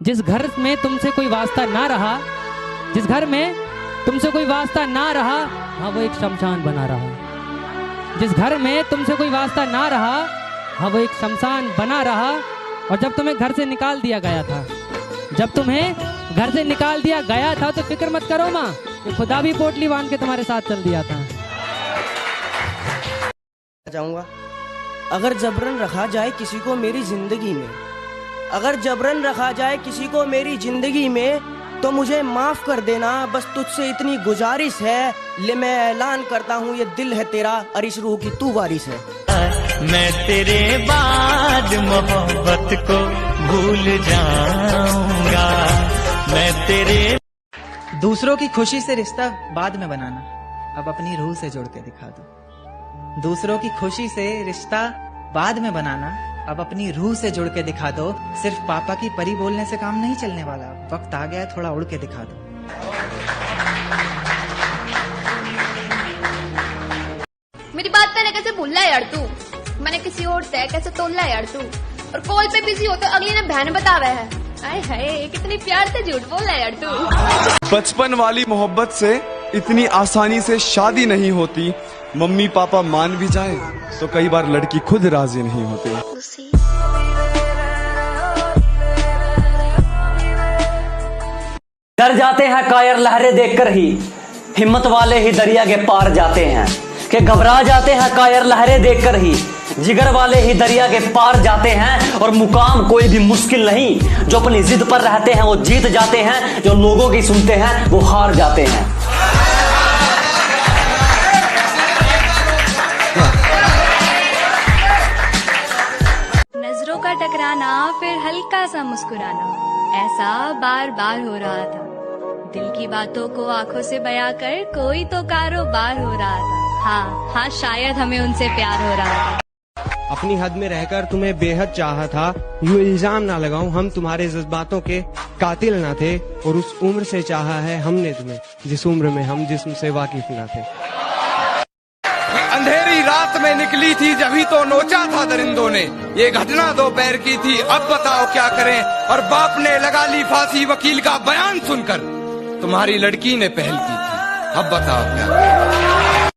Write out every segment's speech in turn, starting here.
जिस घर में तुमसे कोई वास्ता ना रहा, जिस घर में तुमसे कोई वास्ता ना रहा, हाँ वो एक शमशान बना रहा। जिस घर में तुमसे कोई वास्ता ना रहा, हाँ वो एक शमशान बना रहा। और जब तुम्हें घर से निकाल दिया गया था, जब तुम्हें घर से निकाल दिया गया था, तो फिक्र मत करो माँ, ये खुदा भी पोटली बांध के तुम्हारे साथ चल दिया था। जाऊंगा अगर जबरन रखा जाए किसी को मेरी जिंदगी में, अगर जबरन रखा जाए किसी को मेरी जिंदगी में, तो मुझे माफ कर देना, बस तुझसे इतनी गुजारिश है। ले मैं ऐलान करता हूँ, ये दिल है तेरा और इस रूह की तू वारिस है। मैं तेरे बाद मोहब्बत को भूल जाऊंगा, मैं तेरे। दूसरों की खुशी से रिश्ता बाद में बनाना, अब अपनी रूह से जोड़ के दिखा दो। दूसरों की खुशी से रिश्ता बाद में बनाना, अब अपनी रूह से जुड़ के दिखा दो। सिर्फ पापा की परी बोलने से काम नहीं चलने वाला, वक्त आ गया है थोड़ा उड़ के दिखा दो। मेरी बात मैंने कैसे भूल रहा है यार तू, मैंने किसी और से कैसे तोल रहा है यार तू। और कॉल पे बिजी हो तो अगली ने बहन बतावा है। आए हाय कितनी प्यार से झूठ बोल रहा है यार तू। बचपन वाली मोहब्बत से इतनी आसानी से शादी नहीं होती। मम्मी पापा मान भी जाए तो कई बार लड़की खुद राजी नहीं होती। डर जाते हैं कायर लहरें देखकर ही, हिम्मत वाले ही दरिया के पार जाते हैं। कि घबरा जाते हैं कायर लहरें देखकर ही, जिगर वाले ही दरिया के पार जाते हैं। और मुकाम कोई भी मुश्किल नहीं, जो अपनी जिद पर रहते हैं वो जीत जाते हैं, जो लोगों की सुनते हैं वो हार जाते हैं। नजरों का टकराना फिर हल्का सा मुस्कुराना, ऐसा बार बार हो रहा था। दिल की बातों को आंखों से बयां कर कोई तो कारोबार हो रहा था। हाँ हाँ शायद हमें उनसे प्यार हो रहा था। अपनी हद में रहकर तुम्हें बेहद चाहा था, यूं इल्जाम ना लगाऊं हम तुम्हारे जज्बातों के कातिल ना थे। और उस उम्र से चाहा है हमने तुम्हें, जिस उम्र में हम जिस्म से वाकिफ ना थे। अंधेरी रात में निकली थी जभी तो नोचा था दरिंदों ने, ये घटना दोपहर की थी अब बताओ क्या करें। और बाप ने लगा ली फांसी वकील का बयान सुनकर, तुम्हारी लड़की ने पहल की थी अब बताओ क्या करें।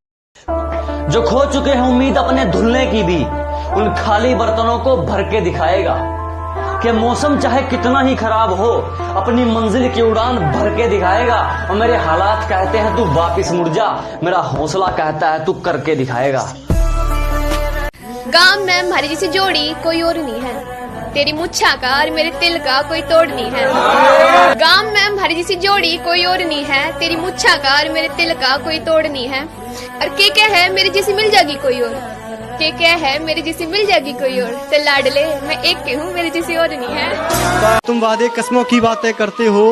जो खो चुके हैं उम्मीद अपने धुलने की भी, उन खाली बर्तनों को भर के दिखाएगा। कि मौसम चाहे कितना ही खराब हो, अपनी मंजिल की उड़ान भर के दिखाएगा। और मेरे हालात कहते हैं तू वापिस मुड़ जा, मेरा हौसला कहता है तू करके दिखाएगा। गांव में हमारी जैसी जोड़ी कोई और नहीं है, तेरी मुच्छा का और मेरे तिल का कोई तोड़ नहीं है। गांव में हमारी जैसी जोड़ी कोई और नहीं है, तेरी मुच्छा का और मेरे तिल का कोई तोड़ नहीं है। और क्या है मेरी जैसी मिल जाएगी कोई और, क्या है मेरी जैसी मिल जाएगी कोई और। तो लाडले मैं एक के हूँ, मेरी जैसी और नहीं है। तुम वादे कस्मों की बातें करते हो,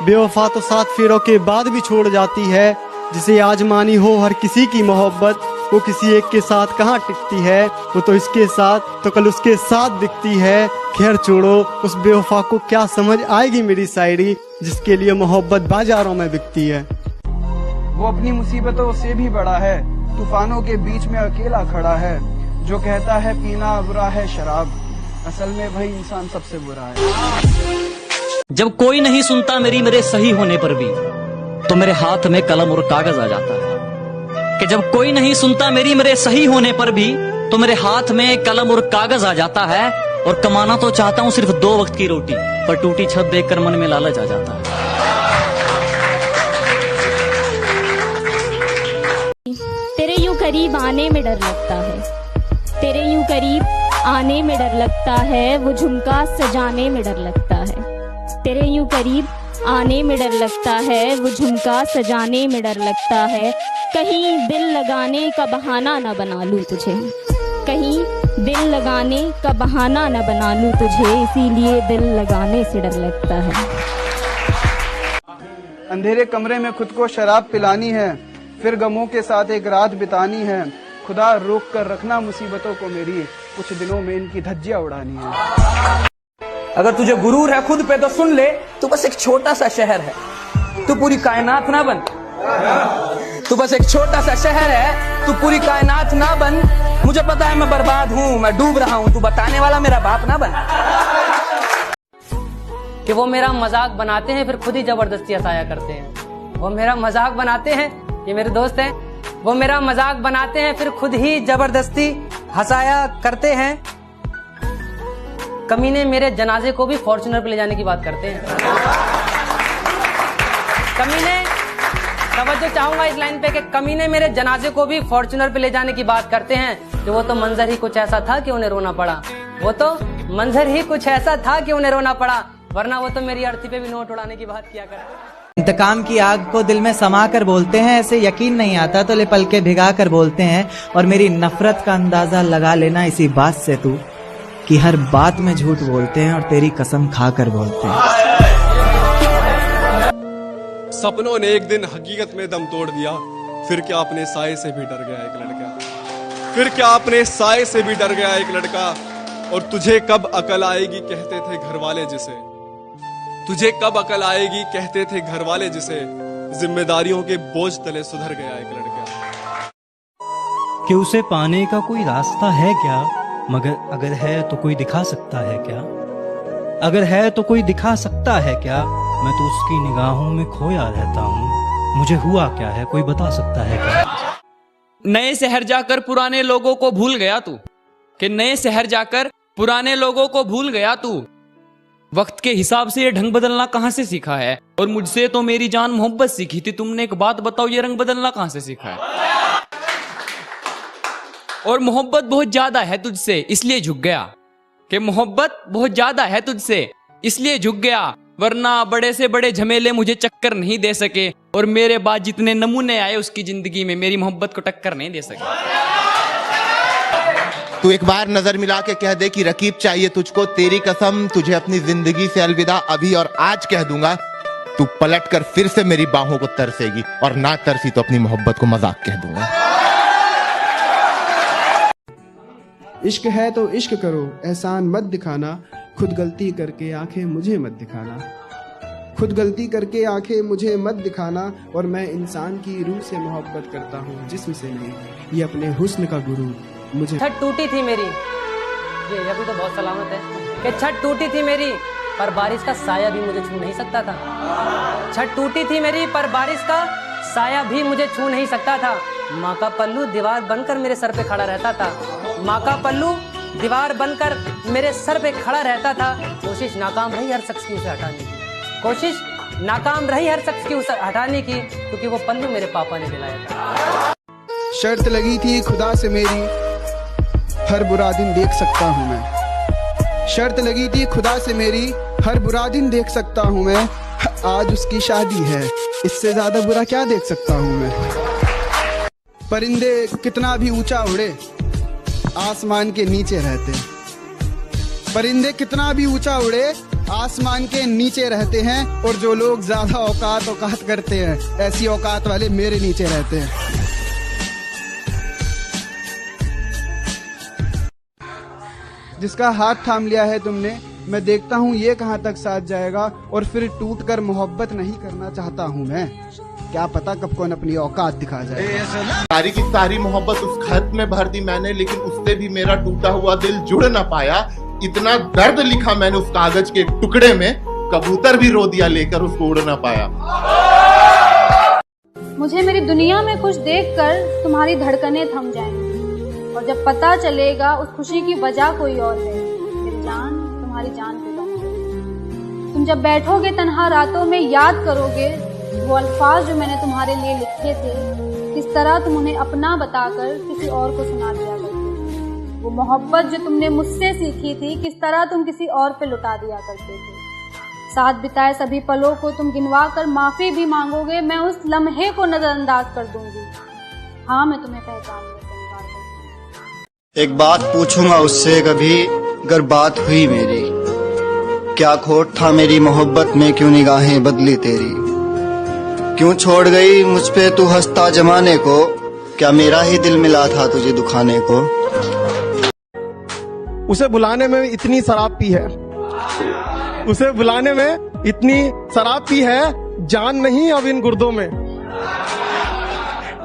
बेवफा तो 7 फेरों के बाद भी छोड़ जाती है। जिसे आज मानी हो हर किसी की मोहब्बत, वो किसी एक के साथ कहाँ टिकती है। वो तो इसके साथ तो कल उसके साथ दिखती है। खैर छोड़ो, उस बेवफा को क्या समझ आएगी मेरी शायरी, जिसके लिए मोहब्बत बाजारों में बिकती है। वो अपनी मुसीबतों से भी बड़ा है, तूफानों के बीच में अकेला खड़ा है। जो कहता है पीना बुरा है शराब, असल में भाई इंसान सबसे बुरा है। जब कोई नहीं सुनता मेरे सही होने पर भी, तो मेरे हाथ में कलम और कागज आ जाता है। कि जब कोई नहीं सुनता मेरे सही होने पर भी, तो मेरे हाथ में कलम और कागज आ जाता है। और कमाना तो चाहता हूँ सिर्फ 2 वक्त की रोटी, पर टूटी छत देखकर मन में लालच आ जाता है। तेरे यूं करीब आने में डर लगता है, तेरे यूं करीब आने में डर लगता है। वो झुमका सजाने में डर लगता है, तेरे यूं करीब आने में डर लगता है। वो झुमका सजाने में डर लगता है। कहीं दिल लगाने का बहाना न बना लूं तुझे, कहीं दिल लगाने का बहाना न बना लूं तुझे, इसीलिए दिल लगाने से डर लगता है। अंधेरे कमरे में खुद को शराब पिलानी है, फिर गमों के साथ एक रात बितानी है। खुदा रोक कर रखना मुसीबतों को मेरी, कुछ दिनों में इनकी धज्जियां उड़ानी है। अगर तुझे गुरूर है खुद पे तो सुन ले, तू बस एक छोटा सा शहर है, तू पूरी कायनात ना बन। तू बस एक छोटा सा शहर है, तू पूरी कायनात ना बन। मुझे पता है मैं बर्बाद हूँ, मैं डूब रहा हूँ, तू बताने वाला मेरा बाप ना बन। कि वो मेरा मजाक बनाते हैं फिर खुद ही जबरदस्ती हंसाया करते हैं। वो मेरा मजाक बनाते हैं, ये मेरे दोस्त हैं, वो मेरा मजाक बनाते हैं फिर खुद ही जबरदस्ती हंसाया करते हैं। कमीने मेरे जनाजे को भी फॉर्च्यूनर पे ले जाने की बात करते हैं। कमीने, तवज्जो चाहूंगा इस लाइन पे कि कमीने मेरे जनाजे को भी फॉर्च्यूनर पे ले जाने की बात करते हैं। कि वो तो मंजर ही कुछ ऐसा था कि उन्हें रोना पड़ा, वो तो मंजर ही कुछ ऐसा था कि उन्हें रोना पड़ा, वरना वो तो मेरी अर्थी पे भी नोट उड़ाने की बात किया करते। इंतकाम की आग को दिल में समा कर बोलते हैं, ऐसे यकीन नहीं आता तो ले पलके भिगा कर बोलते हैं। और मेरी नफरत का अंदाजा लगा लेना इसी बात से तू कि हर बात में झूठ बोलते हैं और तेरी कसम खा कर बोलते हैं। सपनों ने एक दिन हकीकत में दम तोड़ दिया, फिर क्या अपने साए से भी डर गया एक लड़का, फिर क्या अपने साए से भी डर गया एक लड़का। और तुझे कब अकल आएगी कहते थे घर वाले जिसे, तुझे कब अकल आएगी कहते थे घर वाले जिसे, जिम्मेदारियों के बोझ तले सुधर गया एक लड़का। कि उसे पाने का कोई रास्ता है क्या, मगर अगर है तो कोई दिखा सकता है क्या, अगर है तो कोई दिखा सकता है क्या। मैं तो उसकी निगाहों में खोया रहता हूँ, मुझे हुआ क्या है कोई बता सकता है क्या। नए शहर जाकर पुराने लोगों को भूल गया तू, कि नए शहर जाकर पुराने लोगों को भूल गया तू। वक्त के हिसाब से ये ढंग बदलना कहां से सीखा है, और मुझसे तो मेरी जान मोहब्बत सीखी थी। तुमने एक बात बताओ, ये रंग बदलना कहां से सीखा है। और मोहब्बत बहुत ज्यादा है तुझसे इसलिए झुक गया, कि मोहब्बत बहुत ज्यादा है तुझसे इसलिए झुक गया, वरना बड़े से बड़े झमेले मुझे चक्कर नहीं दे सके। और मेरे बाद जितने नमूने आए उसकी जिंदगी में मेरी मोहब्बत को टक्कर नहीं दे सके। तू एक बार नजर मिला के कह दे कि रकीब चाहिए तुझको, तेरी कसम तुझे अपनी जिंदगी से अलविदा अभी और आज कह दूंगा। तू पलट कर फिर से मेरी बाहों को तरसेगी, और ना तरसी तो अपनी मोहब्बत को मजाक कह दूंगा। इश्क है तो इश्क करो, एहसान मत दिखाना, खुद गलती करके आंखें मुझे मत दिखाना, खुद गलती करके आंखें मुझे मत दिखाना। और मैं इंसान की रूह से मोहब्बत करता हूँ, जिस्म से नहीं, ये अपने हुस्न का गुरूर मुझे। छत टूटी थी मेरी, ये अभी तो बहुत सलामत है कि छत टूटी थी मेरी, पर बारिश का साया भी मुझे छू नहीं सकता था। छत टूटी थी मेरी, पर बारिश का साया भी मुझे छू नहीं सकता था। माँ का पल्लू दीवार बनकर मेरे सर पे खड़ा रहता था, माँ का पल्लू दीवार बनकर मेरे सर पे खड़ा रहता था। कोशिश नाकाम रही हर शख्स की उसे हटाने की, कोशिश नाकाम रही हर शख्स की उसे हटाने की, क्योंकि वो पल्लू मेरे पापा ने दिलाया था। शर्त लगी थी खुदा से मेरी, हर बुरा दिन देख सकता हूँ मैं। शर्त लगी थी खुदा से मेरी, हर बुरा दिन देख सकता हूँ मैं। आज उसकी शादी है, इससे ज्यादा बुरा क्या देख सकता हूँ मैं। परिंदे कितना भी ऊंचा उड़े, आसमान के नीचे रहते हैं। परिंदे कितना भी ऊंचा उड़े, आसमान के नीचे रहते हैं। और जो लोग ज्यादा औकात करते हैं, ऐसी औकात वाले मेरे नीचे रहते हैं। जिसका हाथ थाम लिया है तुमने, मैं देखता हूँ ये कहाँ तक साथ जाएगा। और फिर टूट कर मोहब्बत नहीं करना चाहता हूँ मैं, क्या पता कब कौन अपनी औकात दिखा जाए। सारी की सारी मोहब्बत उस खत में भर दी मैंने, लेकिन उससे भी मेरा टूटा हुआ दिल जुड़ न पाया। इतना दर्द लिखा मैंने उस कागज के टुकड़े में, कबूतर भी रो दिया लेकर उसको उड़ न पाया। मुझे मेरी दुनिया में खुश देखकर तुम्हारी धड़कनें थम जाएंगी, और जब पता चलेगा उस खुशी की वजह कोई और है, फिर जान तुम्हारी जान पे बना है। तुम जब बैठोगे तन्हा रातों में, याद करोगे वो अल्फाज जो मैंने तुम्हारे लिए लिखे थे, किस तरह तुम उन्हें अपना बताकर किसी और को सुना दिया करते। वो मोहब्बत जो तुमने मुझसे सीखी थी, किस तरह तुम किसी और पे लुटा दिया करते थे। साथ बिताए सभी पलों को तुम गिनवा कर माफी भी मांगोगे, मैं उस लम्हे को नजरअंदाज कर दूंगी। हाँ, मैं तुम्हें पहचान एक बात पूछूंगा उससे कभी, अगर बात हुई मेरी, क्या खोट था मेरी मोहब्बत में, क्यों निगाहें बदली तेरी, क्यों छोड़ गई मुझ पे तू हंसता जमाने को, क्या मेरा ही दिल मिला था तुझे दुखाने को। उसे बुलाने में इतनी शराब पी है, उसे बुलाने में इतनी शराब पी है, जान नहीं अब इन गुर्दों में।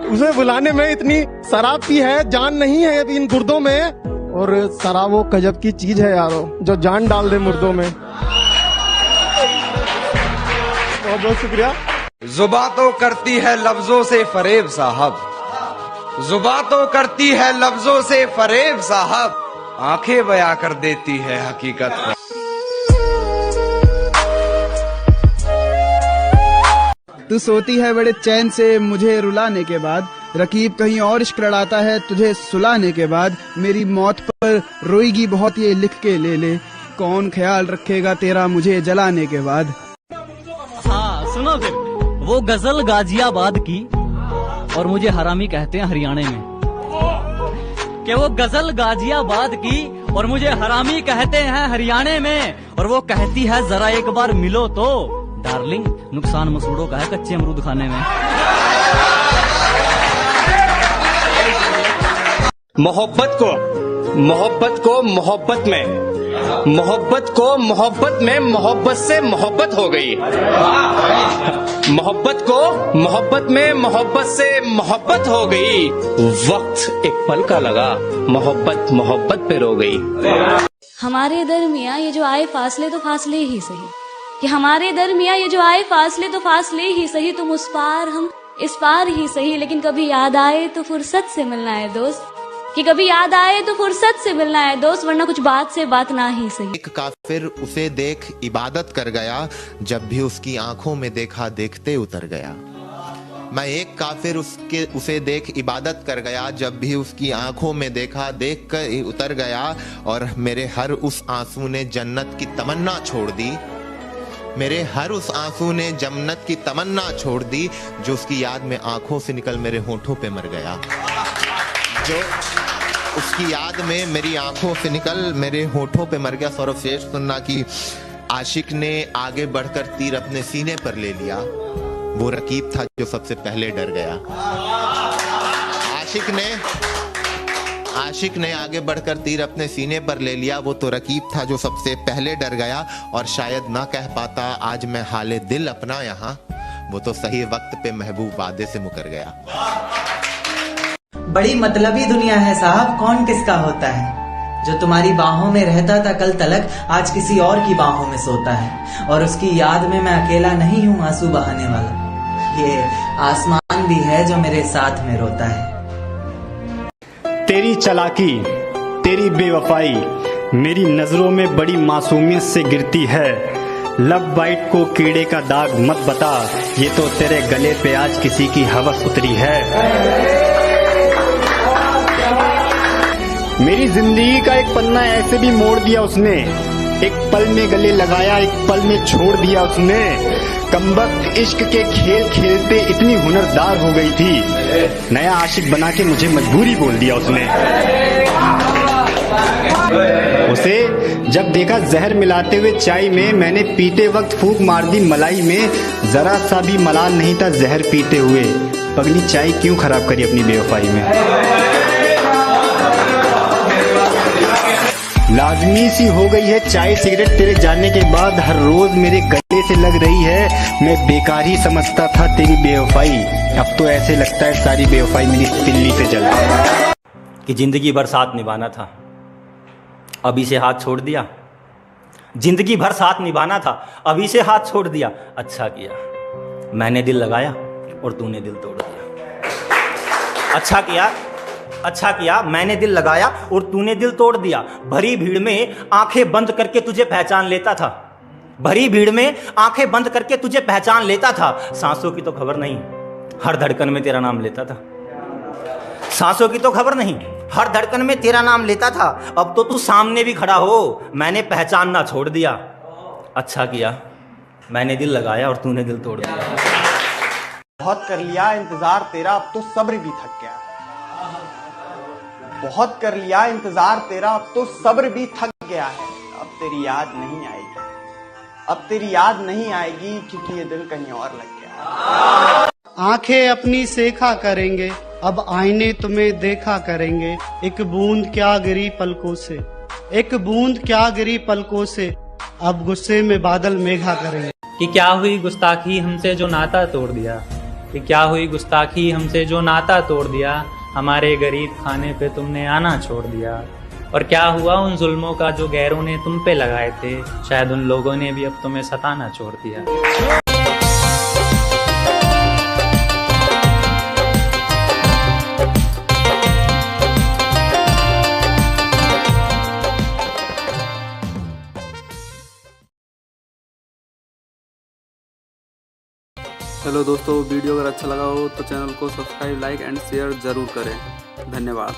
उसे बुलाने में इतनी शराब पी है, जान नहीं है अब इन गुर्दों में। और शराब वो गजब की चीज है यारो, जो जान डाल दे मुर्दों में। बहुत बहुत शुक्रिया। जुबां तो करती है लफ्जों से फरेब साहब, जुबां तो करती है लफ्जों से फरेब साहब, आंखें बयां कर देती है हकीकत। तू सोती है बड़े चैन से मुझे रुलाने के बाद, रकीब कहीं और इश्क लड़ाता है तुझे सुलाने के बाद, मेरी मौत पर रोएगी बहुत ये लिख के ले ले, कौन ख्याल रखेगा तेरा मुझे जलाने के बाद। हाँ सुनो फिर, वो गजल गाजियाबाद की और मुझे हरामी कहते हैं हरियाणा में, कि वो गजल गाजियाबाद की और मुझे हरामी कहते हैं हरियाणा में, और वो कहती है जरा एक बार मिलो तो डार्लिंग, नुकसान मसूड़ों का है कच्चे अमरूद खाने में। मोहब्बत को मोहब्बत में, मोहब्बत को मोहब्बत में, मोहब्बत से मोहब्बत हो गई। मोहब्बत को मोहब्बत में, मोहब्बत से मोहब्बत हो गई। वक्त एक पल का लगा, मोहब्बत मोहब्बत पे रो गई। हमारे दरमियाँ ये जो आए फासले तो फासले ही सही, कि हमारे दरमियाँ ये जो आए फासले तो फासले ही सही, तुम उस पार हम इस पार ही सही, लेकिन कभी याद आए तो फुर्सत से मिलना है दोस्त, कि कभी याद आए तो फुर्सत से मिलना है दोस्त, वरना कुछ बात से बात ना ही सही। एक काफिर उसे देख इबादत कर गया, जब भी उसकी आंखों में देखा देखते उतर गया। मैं एक काफिर उसे देख इबादत कर गया, जब भी उसकी आंखों में देखा देख कर उतर गया, और मेरे हर उस आंसू ने जन्नत की तमन्ना छोड़ दी, मेरे हर उस आंसू ने जन्नत की तमन्ना छोड़ दी, जो उसकी याद में आंखों से निकल मेरे होठों पे मर गया, जो उसकी याद में मेरी आंखों से निकल मेरे होठों पे मर गया। सौरभ शेष सुनना कि आशिक ने आगे बढ़कर तीर अपने सीने पर ले लिया, वो रकीब था जो सबसे पहले डर गया। आशिक ने आगे बढ़कर तीर अपने सीने पर ले लिया, वो तो रकीब था जो सबसे पहले डर गया, और शायद ना कह पाता आज मैं हाले दिल अपना यहाँ, वो तो सही वक्त पे महबूब वादे से मुकर गया। बड़ी मतलबी दुनिया है साहब, कौन किसका होता है, जो तुम्हारी बाहों में रहता था कल तलक आज किसी और की बाहों में सोता है, और उसकी याद में मैं अकेला नहीं हूँ आंसू बहाने वाला, ये आसमान भी है जो मेरे साथ में रोता है। तेरी चालाकी, तेरी बेवफाई मेरी नजरों में बड़ी मासूमियत से गिरती है, लब बाइट को कीड़े का दाग मत बता, ये तो तेरे गले पे आज किसी की हवस उतरी है। मेरी जिंदगी का एक पन्ना ऐसे भी मोड़ दिया उसने, एक पल में गले लगाया एक पल में छोड़ दिया उसने, कमबख्त इश्क के खेल खेलते इतनी हुनरदार हो गई थी, नया आशिक बना के मुझे मजबूरी बोल दिया उसने। उसे जब देखा जहर मिलाते हुए चाय में, मैंने पीते वक्त फूंक मार दी मलाई में, जरा सा भी मलाल नहीं था जहर पीते हुए, पगली चाय क्यों खराब करी अपनी बेवफाई में। लाजमी सी हो गई है चाय सिगरेट तेरे जाने के बाद, हर रोज मेरे गले से लग रही है, मैं बेकार ही समझता था तेरी बेवफाई, अब तो ऐसे लगता है सारी बेवफाई मेरी तिल्ली से जल गई। कि जिंदगी भर साथ निभाना था, अभी से हाथ छोड़ दिया, जिंदगी भर साथ निभाना था, अभी से हाथ छोड़ दिया, अच्छा किया मैंने दिल लगाया और तूने दिल तोड़ दिया। अच्छा किया मैंने दिल लगाया और तूने दिल तोड़ दिया। भरी भीड़ में आंखें बंद करके तुझे पहचान लेता था, भरी भीड़ में आंखें बंद करके तुझे पहचान लेता था, सांसों की तो खबर नहीं हर धड़कन में तेरा नाम लेता था, सांसों की तो खबर नहीं हर धड़कन में तेरा नाम लेता था, अब तो तू सामने भी खड़ा हो मैंने पहचानना छोड़ दिया। अच्छा किया मैंने दिल लगाया और तूने दिल तोड़ दिया। बहुत कर लिया इंतजार तेरा, अब तो सब्र भी थक गया, बहुत कर लिया इंतजार तेरा, अब तो सब्र भी थक गया है, अब तेरी याद नहीं आएगी, अब तेरी याद नहीं आएगी, क्योंकि ये दिल कहीं और लग गया। आंखें अपनी सेखा करेंगे, अब आईने तुम्हें देखा करेंगे, एक बूंद क्या गिरी पलकों से, एक बूंद क्या गिरी पलकों से, अब गुस्से में बादल मेघा करेंगे। कि क्या हुई गुस्ताखी हमसे जो नाता तोड़ दिया, कि क्या हुई गुस्ताखी हमसे जो नाता तोड़ दिया, हमारे गरीब खाने पे तुमने आना छोड़ दिया, और क्या हुआ उन जुल्मों का जो गैरों ने तुम पे लगाए थे, शायद उन लोगों ने भी अब तुम्हें सताना छोड़ दिया। चलो दोस्तों, वीडियो अगर अच्छा लगा हो तो चैनल को सब्सक्राइब, लाइक एंड शेयर ज़रूर करें। धन्यवाद।